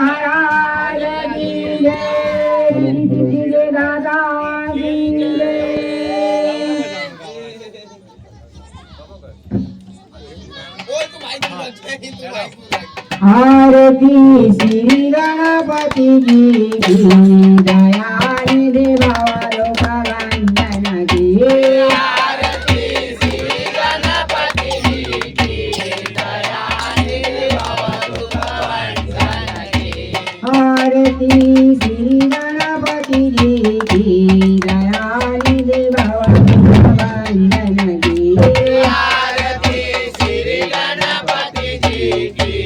महाराज की जय दादा की जय। आरती श्री गणपति की दयानि देवावा लोका वंदन की। आरती श्री गणपति की दयानि देवावा लोका वंदन की। आरती श्री गणपति जी की दयानि देवावा लोका वंदन की। आरती श्री गणपति जी की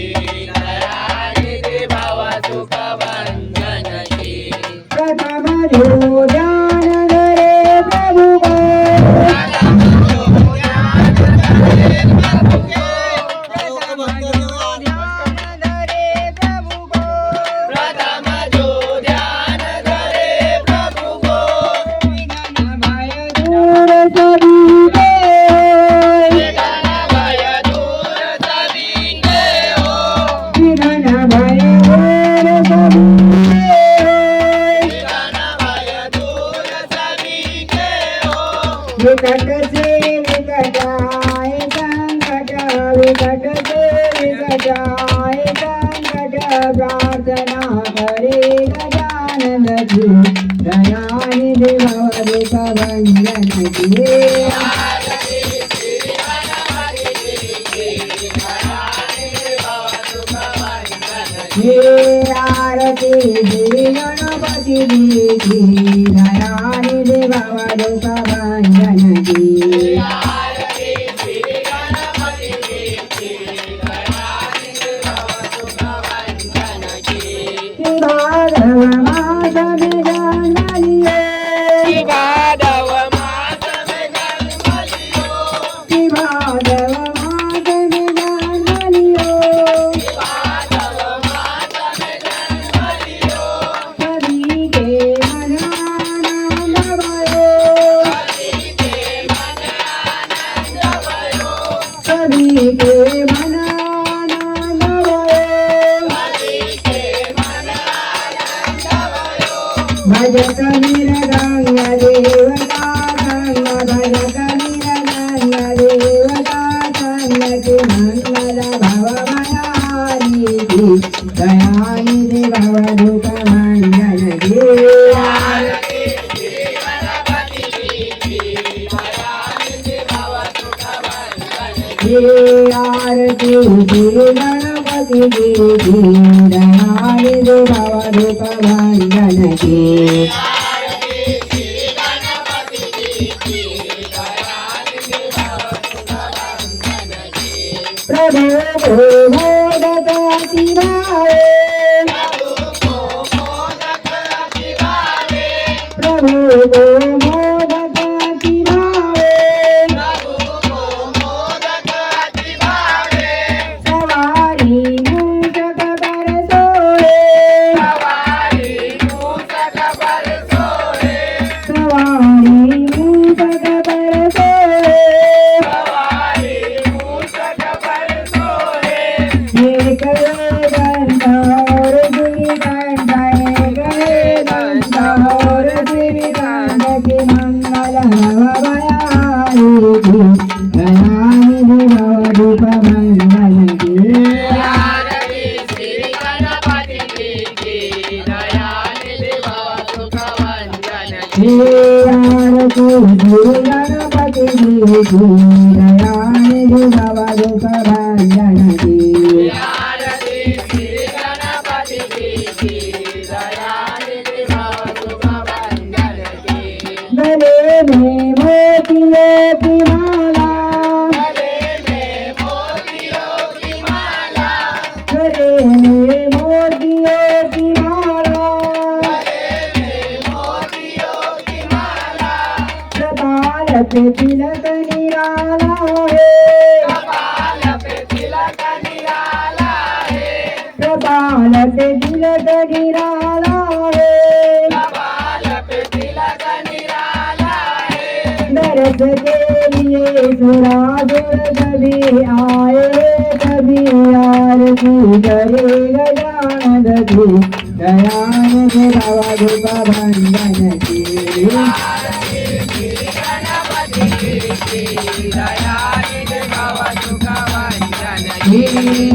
प्रथम जो ध्यान धरे प्रभु को। प्रथम जो ध्यान धरे प्रभु को। प्रथम जो ध्यान धरे प्रभु को। प्रथम जो ध्यान धरे प्रभु को। विघ्न भय दूर सभी के। विघ्न भय दूर सभी के हो। विघ्न भय दूर सभी विकट से विकट आए संकट। विकट से विकट आए संकट। प्रार्थना करे गजानन जी दयानि देवावा लोका वंदन की। आरती श्री गणपति जी की दयानि देवावा लोका वंदन की। आरती श्री गणपति जी की दयानि देवावा लोका वंदन की। आरती श्री गणपति जी की दयानि देवावा लोका वंदन की। भादव मास में जन्म लियो। भादव मास में जन्म लियो। भादव मास में जन्म लियो। भादव मास में जन्म लियो। सभी के मन आनंद भयो। सभी के मन आनंद भयो। सभी के मन आनंद भयो। भजत निरगंग देवता संग। भजत निरगंग देवता संग के मंगल भव मनारी की दयानि देवावा लोका वंदन की। आरती श्री गणपति जी की दयानि देवावा लोका वंदन की। आरती श्री गणपति जी की दयानि देवावा लोका वंदन की। आरती श्री गणपति जी की दयानि देवावा लोका वंदन की। प्रभु को मोदक अति भावे। प्रभु को मोदक अति भावे। प्रभु को मोदक अति भावे। प्रभु को मोदक अति भावे। सवारी मूषक पर सोए। सवारी मूषक पर सोए। सवारी मूषक पर सोए। सवारी मूषक पर सोए। एक वेदांत और श्रीकांत। एक वेदांत और श्रीकांत की मंगल भयारी की दयानि देवावा लोका वंदन की। आरती श्री गणपति जी की दयानि देवावा लोका वंदन की। आरती श्री गणपति जी की दयानि देवावा लोका वंदन की। आरती श्री गणपति जी की दयानि देवावा लोका वंदन की। गले में मोतियों की माला। गले में मोतियों की माला। गले में मोतियों की माला। गले में मोतियों की माला। कपाल पे तिलक निराला है। कपाल पे तिलक निराला है। कपाल पे तिलक निराला है। कपाल पे तिलक निराला है। दर्श के लिए सुरासुर सभी आए। सभी आरती करे गजानन की दयानिधी भावा धूप भंजन की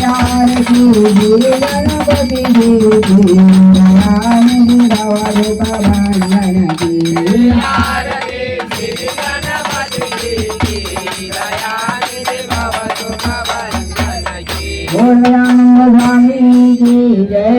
आरती गणपती देवी दयानिधी भावा धूप भंजन की बोल राम स्वामी की जय।